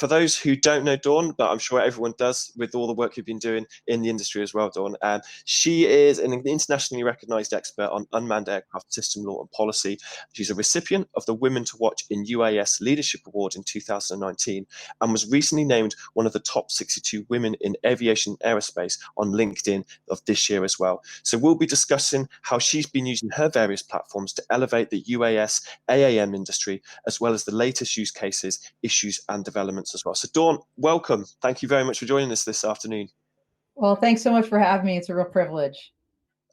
for those who don't know Dawn, but I'm sure everyone does with all the work you've been doing in the industry as well, Dawn, she is an internationally recognized expert on unmanned aircraft system law and policy. She's a recipient of the Women to Watch in UAS Leadership Award in 2019 and was recently named one of the top 62 women in aviation aerospace on LinkedIn of this year as well. So we'll be discussing how she's been using her various platforms to elevate the UAS AAM industry, as well as the latest use cases, issues, and developments as well. So Dawn, welcome. Thank you very much for joining us this afternoon. Well, thanks so much for having me. It's a real privilege.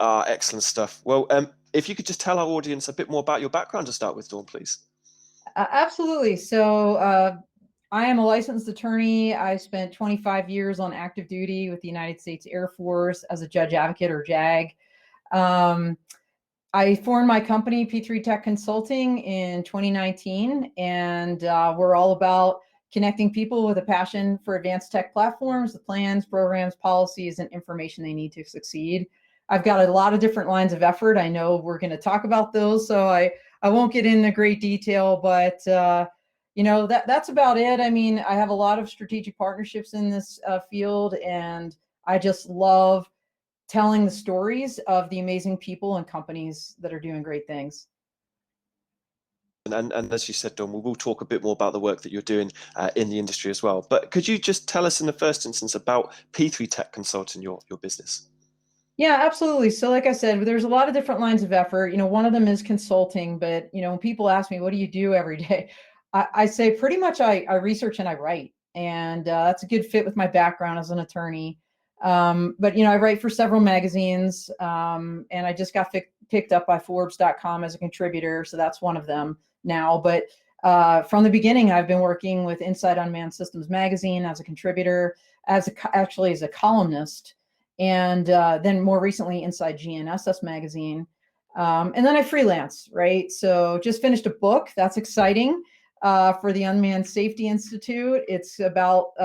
Excellent stuff. Well, if you could just tell our audience a bit more about your background to start with, Dawn, please. Absolutely. So I am a licensed attorney. I spent 25 years on active duty with the United States Air Force as a judge advocate, or JAG. I formed my company, P3 Tech Consulting, in 2019, and we're all about connecting people with a passion for advanced tech platforms, the plans, programs, policies, and information they need to succeed. I've got a lot of different lines of effort. I know we're going to talk about those, so I won't get into great detail, but that's about it. I mean, I have a lot of strategic partnerships in this field, and I just love telling the stories of the amazing people and companies that are doing great things. And as you said, Dawn, we will talk a bit more about the work that you're doing in the industry as well. But could you just tell us in the first instance about P3 Tech Consulting, your business? Yeah, absolutely. So like I said, there's a lot of different lines of effort. One of them is consulting, but when people ask me, what do you do every day? I say pretty much I research and I write. And that's a good fit with my background as an attorney. But I write for several magazines, and I just got picked up by Forbes.com as a contributor. So that's one of them now. But from the beginning, I've been working with Inside Unmanned Systems magazine as a contributor, actually as a columnist, and then more recently Inside GNSS magazine. And then I freelance, right? So just finished a book. That's exciting. For the Unmanned Safety Institute. It's about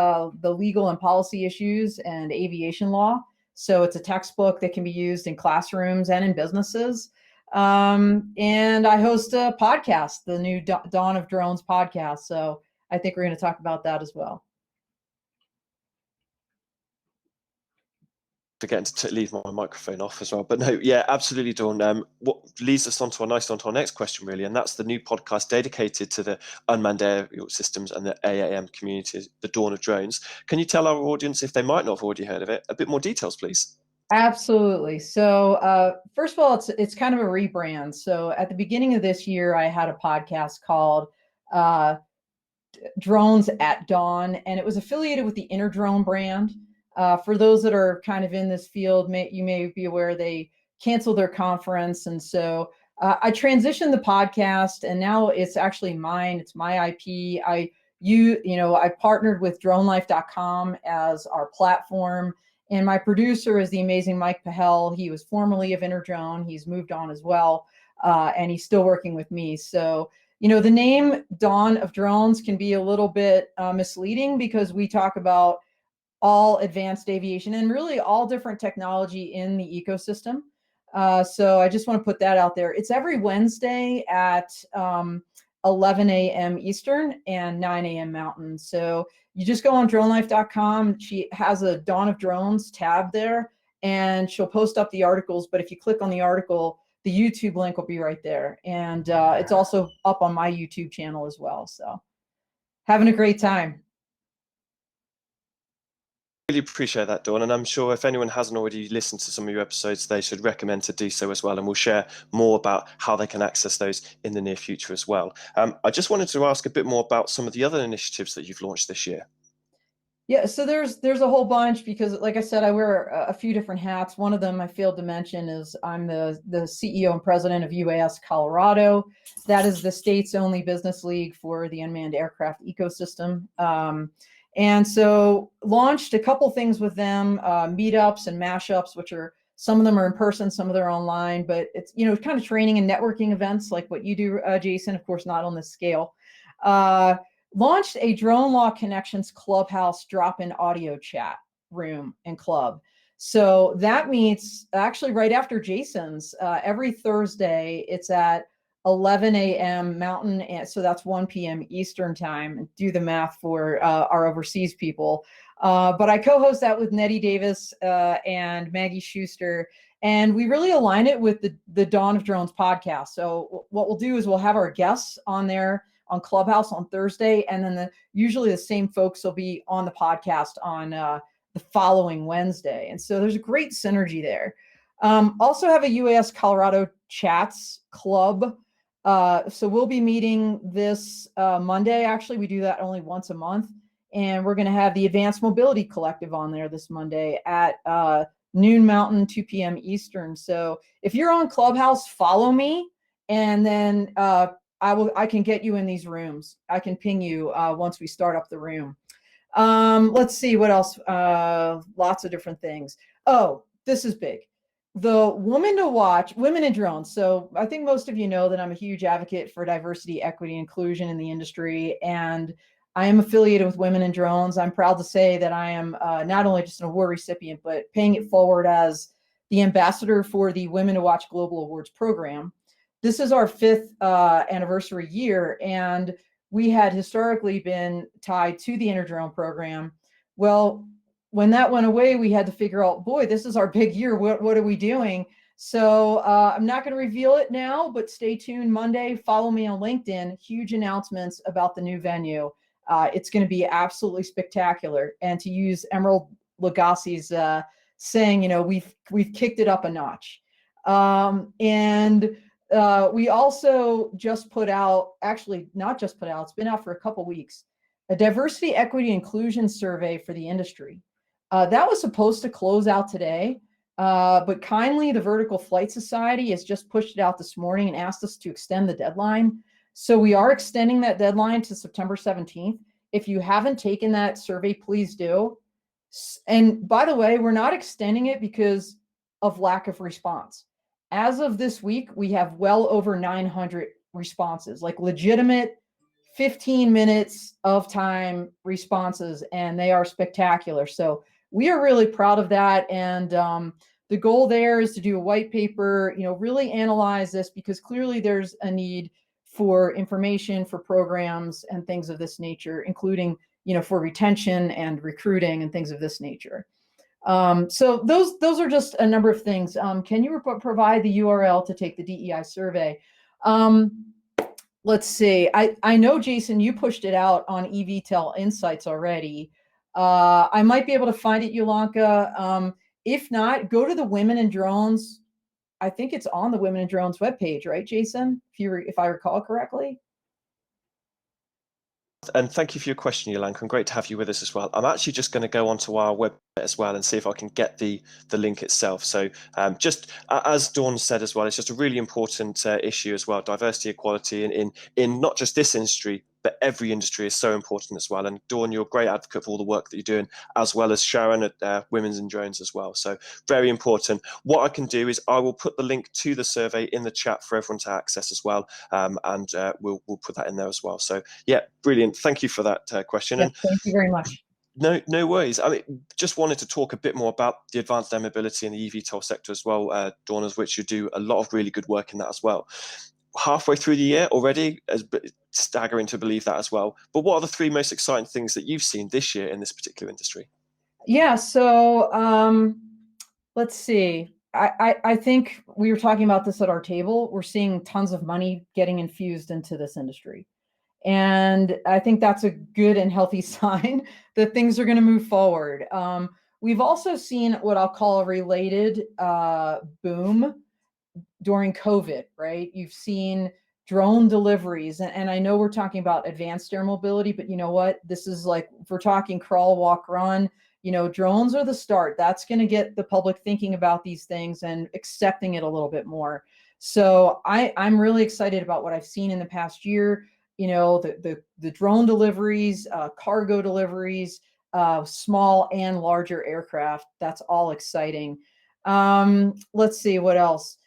the legal and policy issues and aviation law. So it's a textbook that can be used in classrooms and in businesses. And I host a podcast, the new Dawn of Drones podcast. So I think we're going to talk about that as well. Forgetting to leave my microphone off as well, but no, yeah, absolutely, Dawn. What leads us onto our next question, really, and that's the new podcast dedicated to the unmanned aerial systems and the AAM community, the Dawn of Drones. Can you tell our audience, if they might not have already heard of it, a bit more details, please? Absolutely. So first of all, it's kind of a rebrand. So at the beginning of this year, I had a podcast called Drones at Dawn, and it was affiliated with the Inner Drone brand. For those that are kind of in this field, you may be aware they canceled their conference. And so I transitioned the podcast, and now it's actually mine. It's my IP. I partnered with dronelife.com as our platform. And my producer is the amazing Mike Pahel. He was formerly of InterDrone. He's moved on as well. And he's still working with me. So, the name Dawn of Drones can be a little bit misleading because we talk about all advanced aviation and really all different technology in the ecosystem. So I just want to put that out there. It's every Wednesday at 11 a.m. Eastern and 9 a.m. Mountain. So you just go on dronelife.com. She has a Dawn of Drones tab there, and she'll post up the articles. But if you click on the article, the YouTube link will be right there. And it's also up on my YouTube channel as well. So having a great time. Really appreciate that, Dawn, and I'm sure if anyone hasn't already listened to some of your episodes, they should recommend to do so as well, and we'll share more about how they can access those in the near future as well. I just wanted to ask a bit more about some of the other initiatives that you've launched this year. Yeah, so there's a whole bunch because, like I said, I wear a few different hats. One of them I failed to mention is I'm the CEO and president of UAS Colorado. That is the state's only business league for the unmanned aircraft ecosystem. And so launched a couple things with them, meetups and mashups, which are, some of them are in person, some of them are online, but it's, kind of training and networking events like what you do, Jason, of course, not on this scale. Launched a Drone Law Connections Clubhouse drop-in audio chat room and club. So that meets actually right after Jason's every Thursday. It's at 11 a.m. Mountain, and so that's 1 p.m. Eastern time. Do the math for our overseas people. But I co-host that with Nettie Davis and Maggie Schuster, and we really align it with the Dawn of Drones podcast. So what we'll do is we'll have our guests on there on Clubhouse on Thursday, and then usually the same folks will be on the podcast on the following Wednesday. And so there's a great synergy there. Also have a UAS Colorado Chats Club. So we'll be meeting this Monday. Actually, we do that only once a month. And we're going to have the Advanced Mobility Collective on there this Monday at noon Mountain, 2 p.m. Eastern. So if you're on Clubhouse, follow me, and then I can get you in these rooms. I can ping you once we start up the room. Let's see what else. Lots of different things. Oh, this is big. The Woman to Watch, Women in Drones. So I think most of you know that I'm a huge advocate for diversity, equity, inclusion in the industry, and I am affiliated with Women in Drones. I'm proud to say that I am not only just an award recipient, but paying it forward as the ambassador for the Women to Watch Global Awards program. This is our 5th anniversary year, and we had historically been tied to the Interdrone program. Well, when that went away, we had to figure out, boy, this is our big year. What are we doing? So I'm not going to reveal it now, but stay tuned Monday. Follow me on LinkedIn. Huge announcements about the new venue. It's going to be absolutely spectacular. And to use Emerald Lagasse's saying, we've kicked it up a notch. And we also just put out, actually not just put out, it's been out for a couple weeks, a diversity, equity, inclusion survey for the industry. That was supposed to close out today, but kindly the Vertical Flight Society has just pushed it out this morning and asked us to extend the deadline. So we are extending that deadline to September 17th. If you haven't taken that survey, please do. And by the way, we're not extending it because of lack of response. As of this week, we have well over 900 responses, like legitimate 15 minutes of time responses, and they are spectacular. So we are really proud of that. And the goal there is to do a white paper, really analyze this, because clearly there's a need for information, for programs and things of this nature, including, for retention and recruiting and things of this nature. So those are just a number of things. Can you provide the URL to take the DEI survey? Let's see. I know, Jason, you pushed it out on eVTOL Insights already. I might be able to find it, Yolanka. If not, go to the Women in Drones. I think it's on the Women in Drones webpage, right, Jason? If I recall correctly. And thank you for your question, Yolanka, and great to have you with us as well. I'm actually just going to go onto our website as well and see if I can get the link itself. So just as Dawn said as well, it's just a really important issue as well. Diversity, equality in not just this industry, but every industry is so important as well. And Dawn, you're a great advocate for all the work that you're doing, as well as Sharon at Women's in Drones as well. So very important. What I can do is I will put the link to the survey in the chat for everyone to access as well. And we'll put that in there as well. So yeah, brilliant. Thank you for that question. Yes, thank you very much. No worries. I mean, just wanted to talk a bit more about the advanced air mobility in the eVTOL sector as well, Dawn, as which you do a lot of really good work in that as well. Halfway through the year already, as staggering to believe that as well. But what are the 3 most exciting things that you've seen this year in this particular industry? Yeah, so let's see. I think we were talking about this at our table. We're seeing tons of money getting infused into this industry. And I think that's a good and healthy sign that things are going to move forward. We've also seen what I'll call a related boom during COVID, right? You've seen drone deliveries, and I know we're talking about advanced air mobility, but you know what? This is like, if we're talking crawl, walk, run, drones are the start. That's going to get the public thinking about these things and accepting it a little bit more. So I'm really excited about what I've seen in the past year. The drone deliveries, cargo deliveries, small and larger aircraft. That's all exciting. Let's see what else.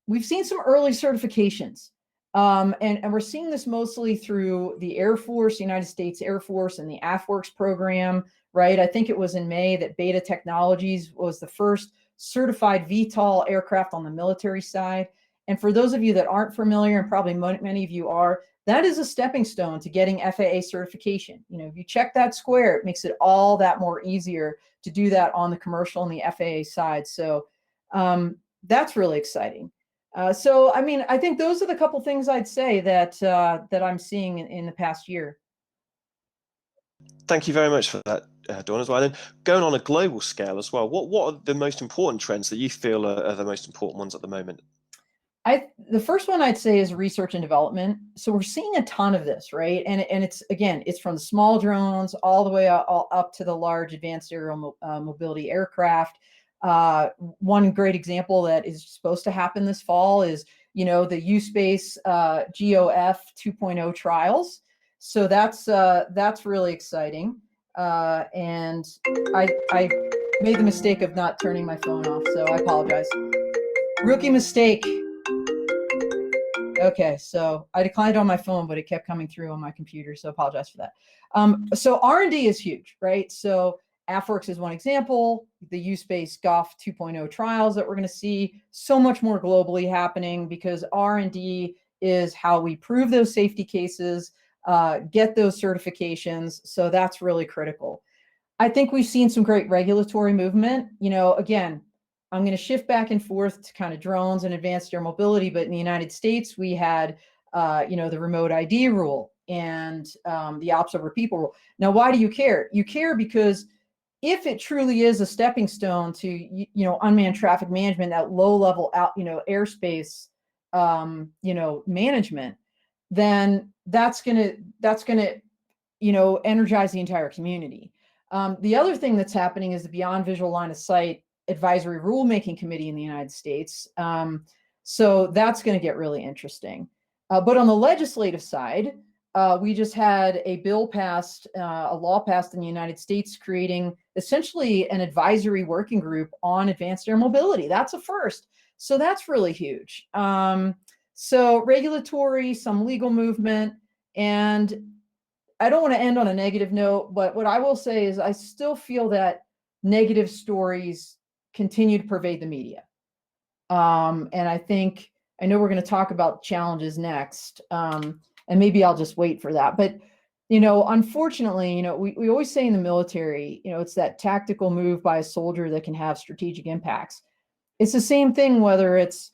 We've seen some early certifications, and we're seeing this mostly through the Air Force, United States Air Force, and the AFWERX program, right? I think it was in May that Beta Technologies was the first certified VTOL aircraft on the military side. And for those of you that aren't familiar, and probably many of you are, that is a stepping stone to getting FAA certification. If you check that square, it makes it all that more easier to do that on the commercial and the FAA side. So that's really exciting. So, I mean, I think those are the couple things I'd say that I'm seeing in the past year. Thank you very much for that, Dawn, as well. And going on a global scale as well, what are the most important trends that you feel are the most important ones at the moment? The first one I'd say is research and development. So we're seeing a ton of this, right? And it's, again, it's from the small drones all the way up to the large advanced aerial mobility aircraft. One great example that is supposed to happen this fall is, the U-Space GOF 2.0 trials. So that's really exciting. And I made the mistake of not turning my phone off, so I apologize. Rookie mistake. Okay, so I declined on my phone, but it kept coming through on my computer, so I apologize for that. So R&D is huge, right? So AFWERX is one example, the U-Space GOF 2.0 trials that we're going to see, so much more globally happening, because R&D is how we prove those safety cases, get those certifications, so that's really critical. I think we've seen some great regulatory movement. Again, I'm going to shift back and forth to kind of drones and advanced air mobility, but in the United States, we had, the remote ID rule and the ops over people rule. Now, why do you care? You care because if it truly is a stepping stone to, unmanned traffic management, that low level out, airspace, management, then that's gonna, energize the entire community. The other thing that's happening is the Beyond Visual Line of Sight Advisory Rulemaking Committee in the United States. So that's going to get really interesting. But on the legislative side, we just had a bill passed, a law passed in the United States, creating essentially an advisory working group on advanced air mobility. That's a first. So that's really huge. So regulatory, some legal movement, and I don't want to end on a negative note, but what I will say is I still feel that negative stories continue to pervade the media. And I know we're going to talk about challenges next, and maybe I'll just wait for that. But, unfortunately, we always say in the military, it's that tactical move by a soldier that can have strategic impacts. It's the same thing, whether it's,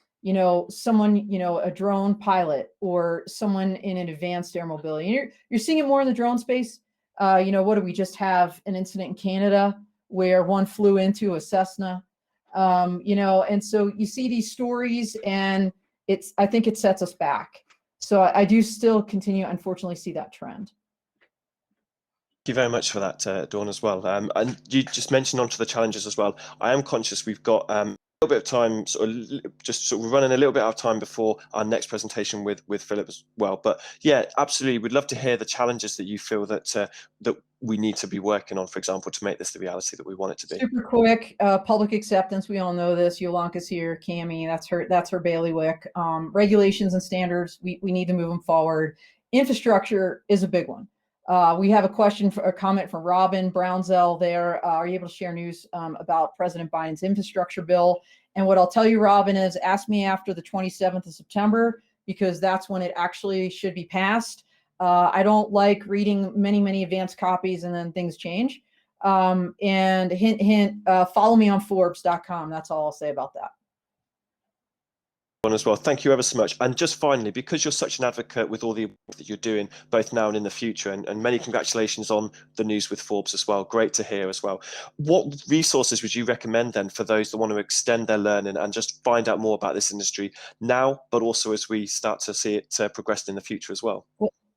someone, a drone pilot or someone in an advanced air mobility. You're seeing it more in the drone space. What do we just have an incident in Canada where one flew into a Cessna, and so you see these stories, and I think it sets us back. So I do still continue, unfortunately, see that trend. Thank you very much for that, Dawn, as well. And you just mentioned onto the challenges as well. I am conscious we've got a little bit of time, just running a little bit out of time before our next presentation with Philip as well. But yeah, absolutely, we'd love to hear the challenges that you feel that we need to be working on, for example, to make this the reality that we want it to be. Super quick, public acceptance. We all know this. Yolanka's here, Cami, that's her bailiwick. Regulations and standards, we need to move them forward. Infrastructure is a big one. We have a comment from Robin Brownzell there. Are you able to share news about President Biden's infrastructure bill? And what I'll tell you, Robin, is ask me after the 27th of September, because that's when it actually should be passed. I don't like reading many advanced copies and then things change. And hint, follow me on Forbes.com. That's all I'll say about that. As well. Thank you ever so much. And just finally, because you're such an advocate with all the work that you're doing, both now and in the future, and many congratulations on the news with Forbes as well. Great to hear as well. What resources would you recommend then for those that want to extend their learning and just find out more about this industry now, but also as we start to see it progress in the future as well?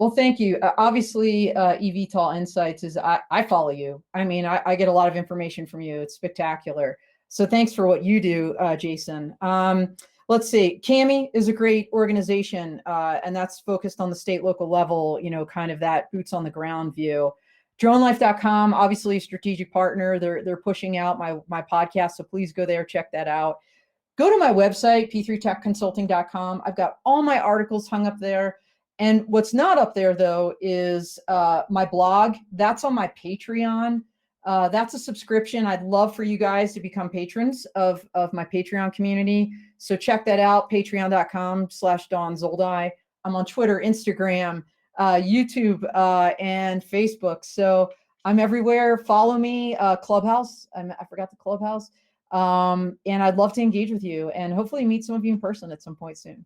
Well, thank you. Obviously, eVTOL Insights is, I follow you. I mean, I get a lot of information from you. It's spectacular. So thanks for what you do, Jason. Let's see, CAMI is a great organization, and that's focused on the state, local level, kind of that boots on the ground view. DroneLife.com, obviously a strategic partner. They're pushing out my podcast, so please go there, check that out. Go to my website, p3techconsulting.com. I've got all my articles hung up there. And what's not up there, though, is my blog. That's on my Patreon. That's a subscription. I'd love for you guys to become patrons of my Patreon community. So check that out, patreon.com/Dawn Zoldi. I'm on Twitter, Instagram, YouTube, and Facebook. So I'm everywhere. Follow me, Clubhouse. I forgot the Clubhouse. And I'd love to engage with you and hopefully meet some of you in person at some point soon.